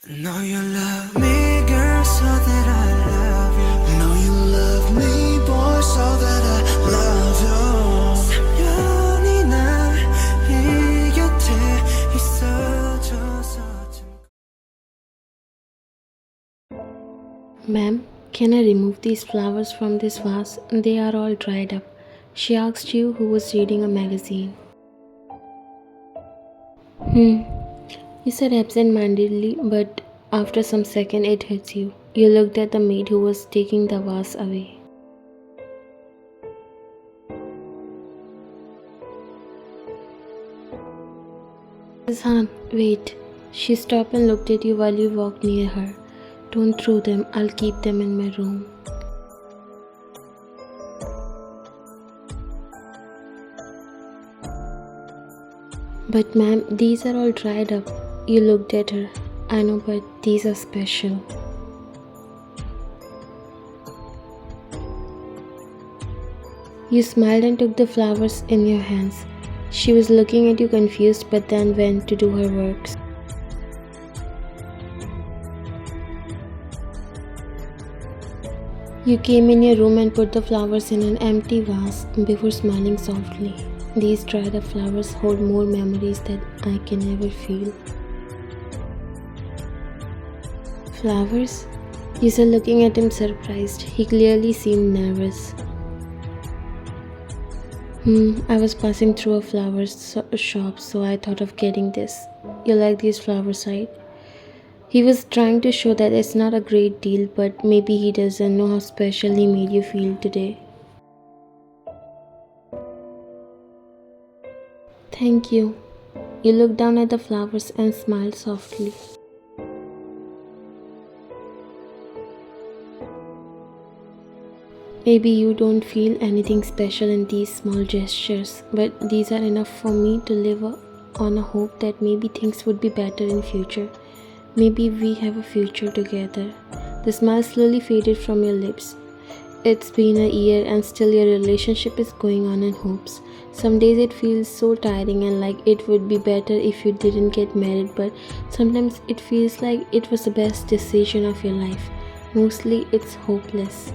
Know you love me, girl, so that I love you. Know you love me, boy, so that I love you. 3년이나 이 곁에 있어줘서 Ma'am, can I remove these flowers from this vase? They are all dried up. She asked you who was reading a magazine. You said absent-mindedly, but after some second it hits you. You looked at the maid who was taking the vase away. Mrs. Han, wait. She stopped and looked at you while you walked near her. Don't throw them, I'll keep them in my room. But ma'am, these are all dried up. You looked at her. I know, but these are special. You smiled and took the flowers in your hands. She was looking at you confused but then went to do her work. You came in your room and put the flowers in an empty vase before smiling softly. These dried up flowers hold more memories that I can ever feel. Flowers? You said, looking at him surprised. He clearly seemed nervous. I was passing through a flower shop, so I thought of getting this. You like these flowers, right? He was trying to show that it's not a great deal, but maybe he doesn't know how special he made you feel today. Thank you. You looked down at the flowers and smiled softly. Maybe you don't feel anything special in these small gestures, but these are enough for me to live on a hope that maybe things would be better in future. Maybe we have a future together. The smile slowly faded from your lips. It's been a year and still your relationship is going on in hopes. Some days it feels so tiring and like it would be better if you didn't get married, but sometimes it feels like it was the best decision of your life. Mostly it's hopeless.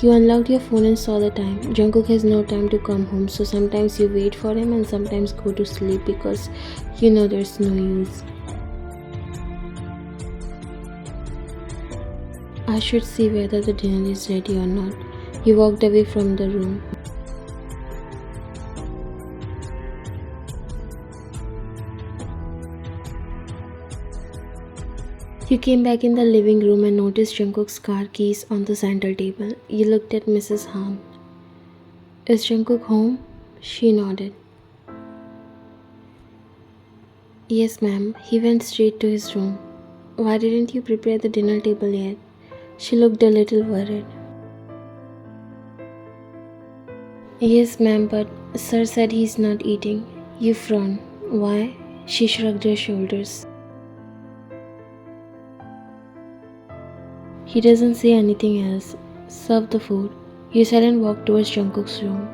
You unlocked your phone and saw the time. Jungkook has no time to come home, so sometimes you wait for him and sometimes go to sleep because you know there's no use. I should see whether the dinner is ready or not. You walked away from the room. You came back in the living room and noticed Jungkook's car keys on the center table. You looked at Mrs. Han. Is Jungkook home? She nodded. Yes, ma'am. He went straight to his room. Why didn't you prepare the dinner table yet? She looked a little worried. Yes, ma'am, but sir said he's not eating. You frowned. Why? She shrugged her shoulders. He doesn't say anything else. Serve the food. You said and walked towards Jungkook's room.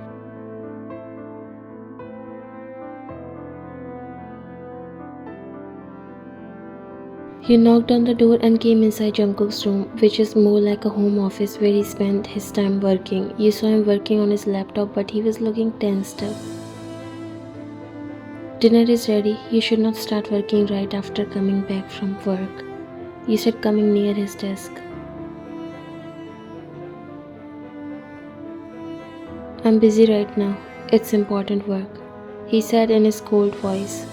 He knocked on the door and came inside Jungkook's room, which is more like a home office where he spent his time working. You saw him working on his laptop, but he was looking tensed up. Dinner is ready. You should not start working right after coming back from work. You said, coming near his desk. I'm busy right now. It's important work, he said in his cold voice.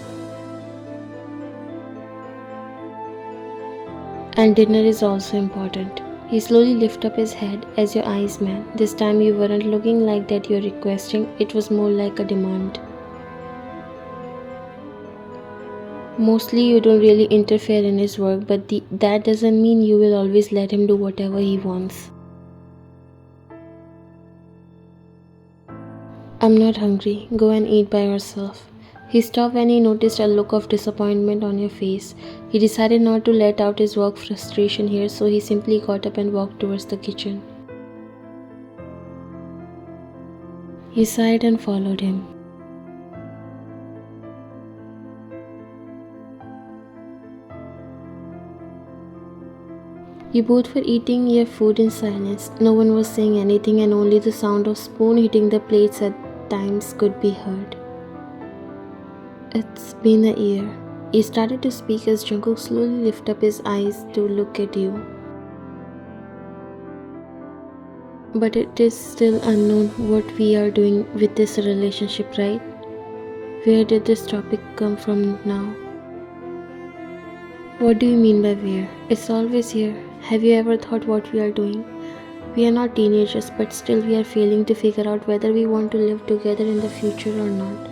And dinner is also important. He slowly lifted up his head as your eyes met. This time you weren't looking like that you're requesting, it was more like a demand. Mostly you don't really interfere in his work, but that doesn't mean you will always let him do whatever he wants. I'm not hungry. Go and eat by yourself. He stopped when he noticed a look of disappointment on your face. He decided not to let out his work frustration here, so he simply got up and walked towards the kitchen. You sighed and followed him. You both were eating your food in silence. No one was saying anything, and only the sound of spoon hitting the plates at times could be heard. It's been a year. He started to speak as Jungkook slowly lifted up his eyes to look at you. But it is still unknown what we are doing with this relationship, right? Where did this topic come from now? What do you mean by where? It's always here. Have you ever thought what we are doing? We are not teenagers, but still we are failing to figure out whether we want to live together in the future or not.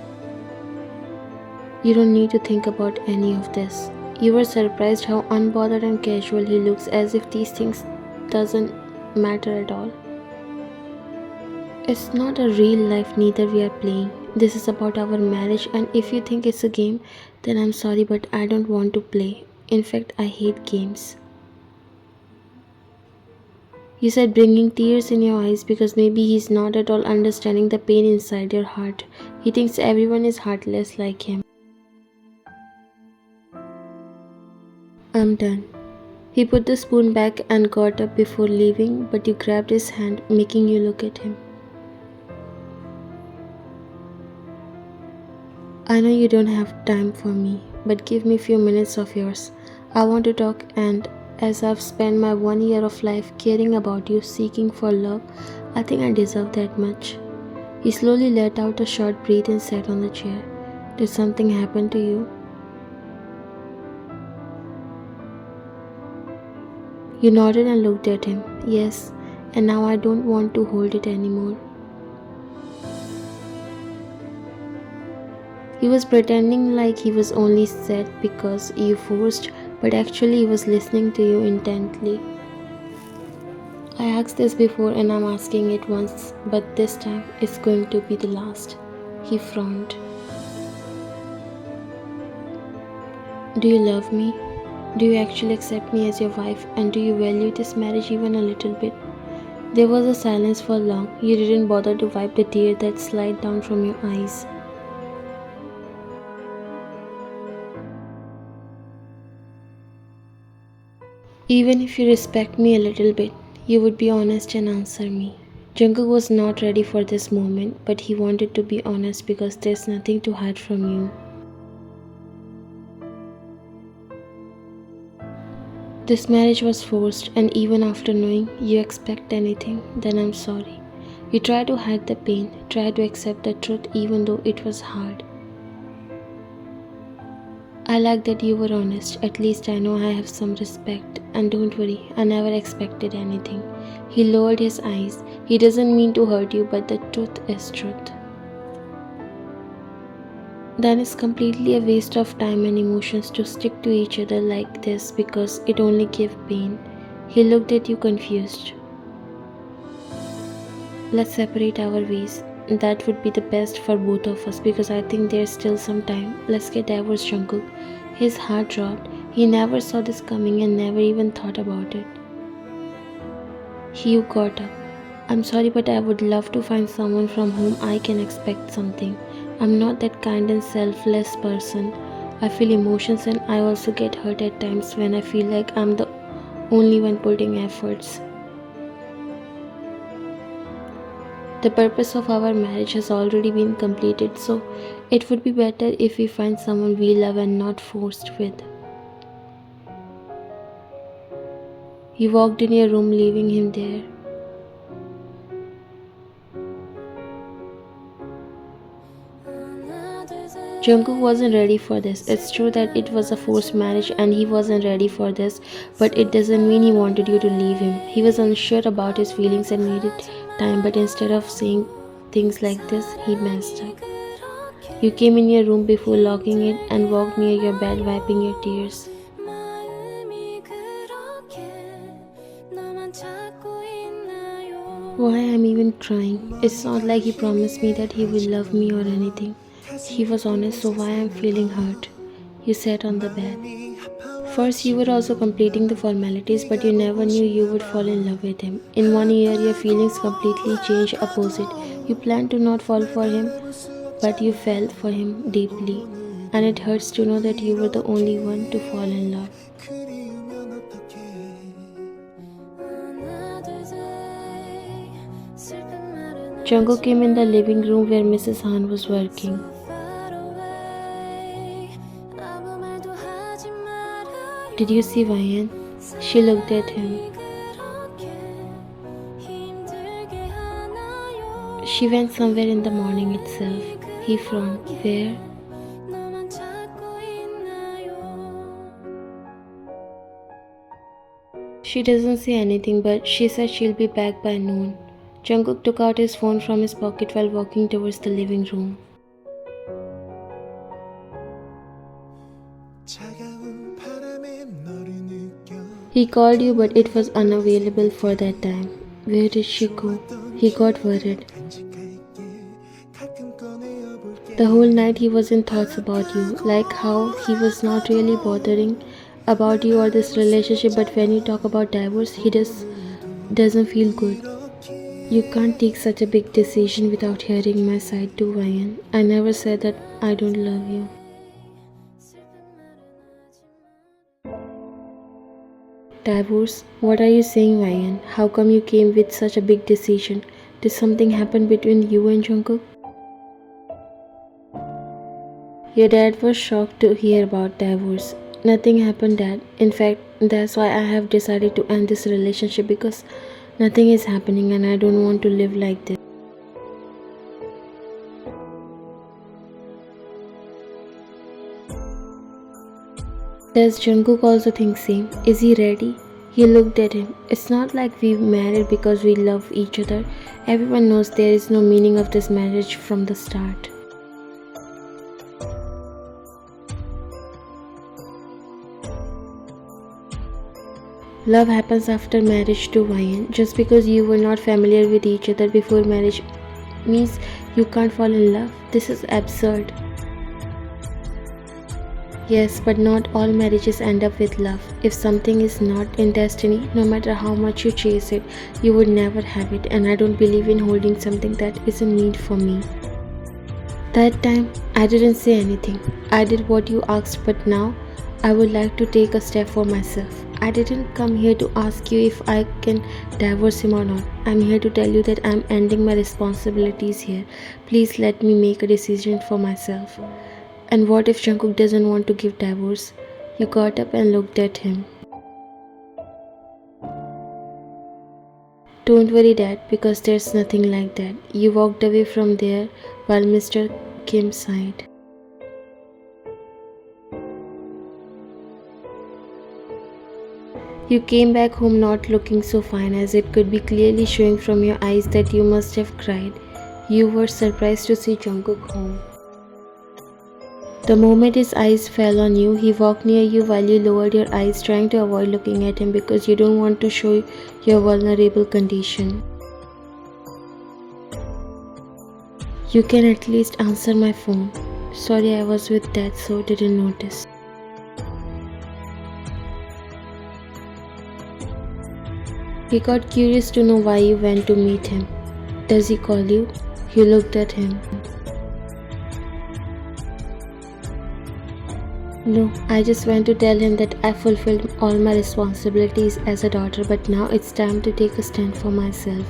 You don't need to think about any of this. You were surprised how unbothered and casual he looks, as if these things doesn't matter at all. It's not a real life, neither we are playing. This is about our marriage, and if you think it's a game, then I'm sorry, but I don't want to play. In fact, I hate games. You said bringing tears in your eyes because maybe he's not at all understanding the pain inside your heart. He thinks everyone is heartless like him. I'm done. He put the spoon back and got up before leaving, but you grabbed his hand, making you look at him. I know you don't have time for me, but give me a few minutes of yours. I want to talk, and as I've spent my 1 year of life caring about you, seeking for love, I think I deserve that much. He slowly let out a short breath and sat on the chair. Did something happen to you? You nodded and looked at him. Yes, and now I don't want to hold it anymore. He was pretending like he was only sad because you forced, but actually he was listening to you intently. I asked this before and I'm asking it once, but this time it's going to be the last. He frowned. Do you love me? Do you actually accept me as your wife, and do you value this marriage even a little bit? There was a silence for long. You didn't bother to wipe the tear that slid down from your eyes. Even if you respect me a little bit, you would be honest and answer me. Jungkook was not ready for this moment, but he wanted to be honest because there's nothing to hide from you. This marriage was forced, and even after knowing you expect anything, then I'm sorry. You try to hide the pain, try to accept the truth even though it was hard. I like that you were honest. At least I know I have some respect. And don't worry, I never expected anything. He lowered his eyes. He doesn't mean to hurt you, but the truth is truth. Then it's completely a waste of time and emotions to stick to each other like this because it only gives pain. He looked at you confused. Let's separate our ways. That would be the best for both of us because I think there's still some time. Let's get divorced, Jungkook. His heart dropped. He never saw this coming and never even thought about it. Hugh got up. I'm sorry, but I would love to find someone from whom I can expect something. I'm not that kind and selfless person. I feel emotions and I also get hurt at times when I feel like I'm the only one putting efforts. The purpose of our marriage has already been completed, so it would be better if we find someone we love and not forced with. You walked in your room, leaving him there. Jungkook wasn't ready for this. It's true that it was a forced marriage and he wasn't ready for this, but it doesn't mean he wanted you to leave him. He was unsure about his feelings and needed time, but instead of saying things like this, he messed up. You came in your room before locking it and walked near your bed wiping your tears. Why I'm even crying? It's not like he promised me that he will love me or anything. He was honest, so why I'm feeling hurt? You sat on the bed. First, you were also completing the formalities, but you never knew you would fall in love with him. In 1 year, your feelings completely changed opposite. You planned to not fall for him, but you fell for him deeply. And it hurts to know that you were the only one to fall in love. Jungkook came in the living room where Mrs. Han was working. Did you see Ryan? She looked at him. She went somewhere in the morning itself. He frowned. Where? She doesn't say anything, but she said she'll be back by noon. Jungkook took out his phone from his pocket while walking towards the living room. He called you, but it was unavailable for that time. Where did she go? He got worried. The whole night he was in thoughts about you, like how he was not really bothering about you or this relationship, but when you talk about divorce, he doesn't feel good. You can't take such a big decision without hearing my side too, Ryan. I never said that I don't love you. Divorce? What are you saying, Ryan? How come you came with such a big decision? Did something happen between you and Jungkook? Your dad was shocked to hear about divorce. Nothing happened, Dad. In fact, that's why I have decided to end this relationship, because nothing is happening and I don't want to live like this. Does Jungkook also think same? Is he ready? He looked at him. It's not like we married because we love each other. Everyone knows there is no meaning of this marriage from the start. Love happens after marriage too, Ryan. Just because you were not familiar with each other before marriage means you can't fall in love. This is absurd. Yes, but not all marriages end up with love. If something is not in destiny, no matter how much you chase it, you would never have it, and I don't believe in holding something that isn't meant for me. That time, I didn't say anything. I did what you asked, but now I would like to take a step for myself. I didn't come here to ask you if I can divorce him or not. I'm here to tell you that I'm ending my responsibilities here. Please let me make a decision for myself. And what if Jungkook doesn't want to give divorce? You got up and looked at him. Don't worry, Dad, because there's nothing like that. You walked away from there while Mr. Kim sighed. You came back home not looking so fine, as it could be clearly showing from your eyes that you must have cried. You were surprised to see Jungkook home. The moment his eyes fell on you, he walked near you while you lowered your eyes, trying to avoid looking at him because you don't want to show your vulnerable condition. You can at least answer my phone. Sorry, I was with Dad, so didn't notice. He got curious to know why you went to meet him. Does he call you? You looked at him. No, I just went to tell him that I fulfilled all my responsibilities as a daughter, but now it's time to take a stand for myself.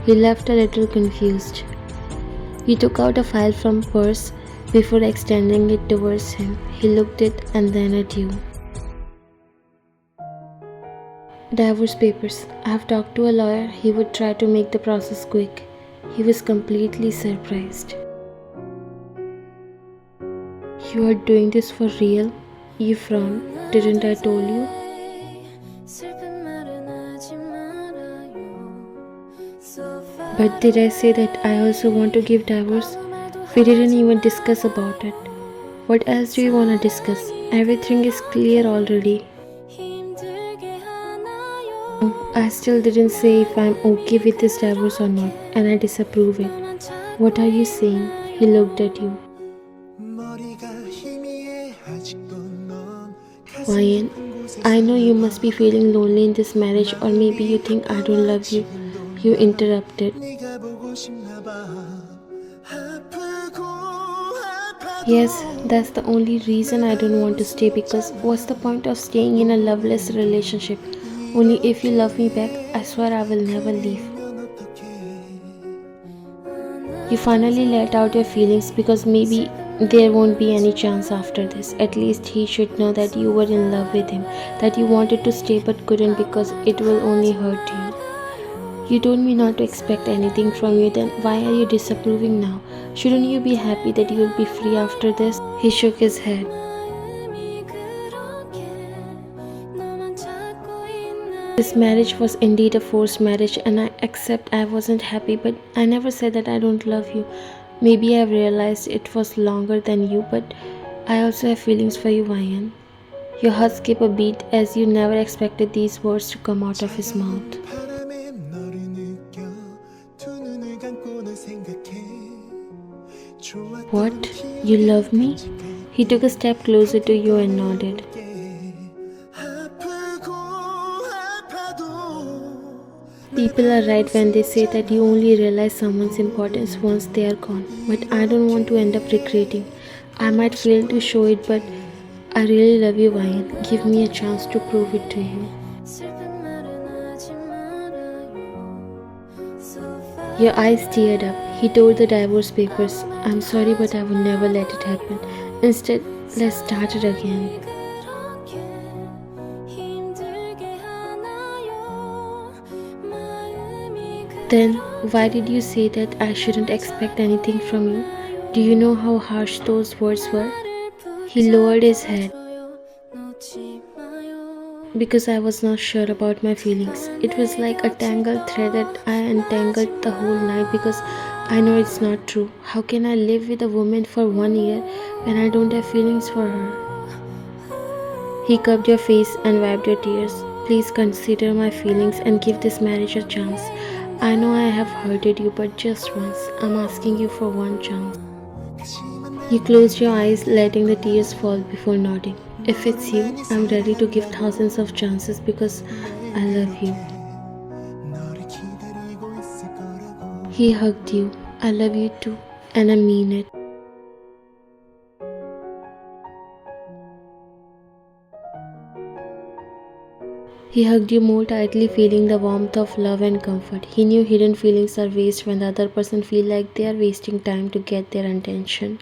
He left a little confused. He took out a file from purse before extending it towards him. He looked at it and then at you. Divorce papers. I have talked to a lawyer. He would try to make the process quick. He was completely surprised. You are doing this for real? You frowned. Didn't I tell you? But did I say that I also want to give divorce? We didn't even discuss about it. What else do you want to discuss? Everything is clear already. I still didn't say if I'm okay with this divorce or not, and I disapprove it. What are you saying? He looked at you. Ryan, I know you must be feeling lonely in this marriage, or maybe you think I don't love you. You interrupted. Yes, that's the only reason I don't want to stay, because what's the point of staying in a loveless relationship? Only if you love me back, I swear I will never leave. You finally let out your feelings because maybe there won't be any chance after this. At least he should know that you were in love with him, that you wanted to stay but couldn't because it will only hurt you. You told me not to expect anything from you, then why are you disapproving now? Shouldn't you be happy that you will be free after this? He shook his head. This marriage was indeed a forced marriage, and I accept I wasn't happy, but I never said that I don't love you. Maybe I've realized it was longer than you, but I also have feelings for you, Vayan. Your heart skipped a beat as you never expected these words to come out of his mouth. 바람에 너를 느껴 두 눈을 감고는 생각해 What? You love me? He took a step closer to you and nodded. 아프고 아파도 People are right when they say that you only realize someone's importance once they are gone. But I don't want to end up regretting. I might fail to show it, but I really love you, Vayan. Give me a chance to prove it to you. Your eyes teared up. He tore the divorce papers. I'm sorry, but I would never let it happen. Instead, let's start it again. Then, why did you say that I shouldn't expect anything from you? Do you know how harsh those words were? He lowered his head. Because I was not sure about my feelings. It was like a tangled thread that I untangled the whole night because I know it's not true. How can I live with a woman for 1 year when I don't have feelings for her? He cupped your face and wiped your tears. Please consider my feelings and give this marriage a chance. I know I have hurted you, but just once. I'm asking you for one chance. You closed your eyes, letting the tears fall before nodding. If it's you, I'm ready to give thousands of chances because I love you. 너를 기다리고 있을 거라고 He hugged you. I love you too, and I mean it. He hugged you more tightly, feeling the warmth of love and comfort. He knew hidden feelings are waste when the other person feels like they are wasting time to get their attention.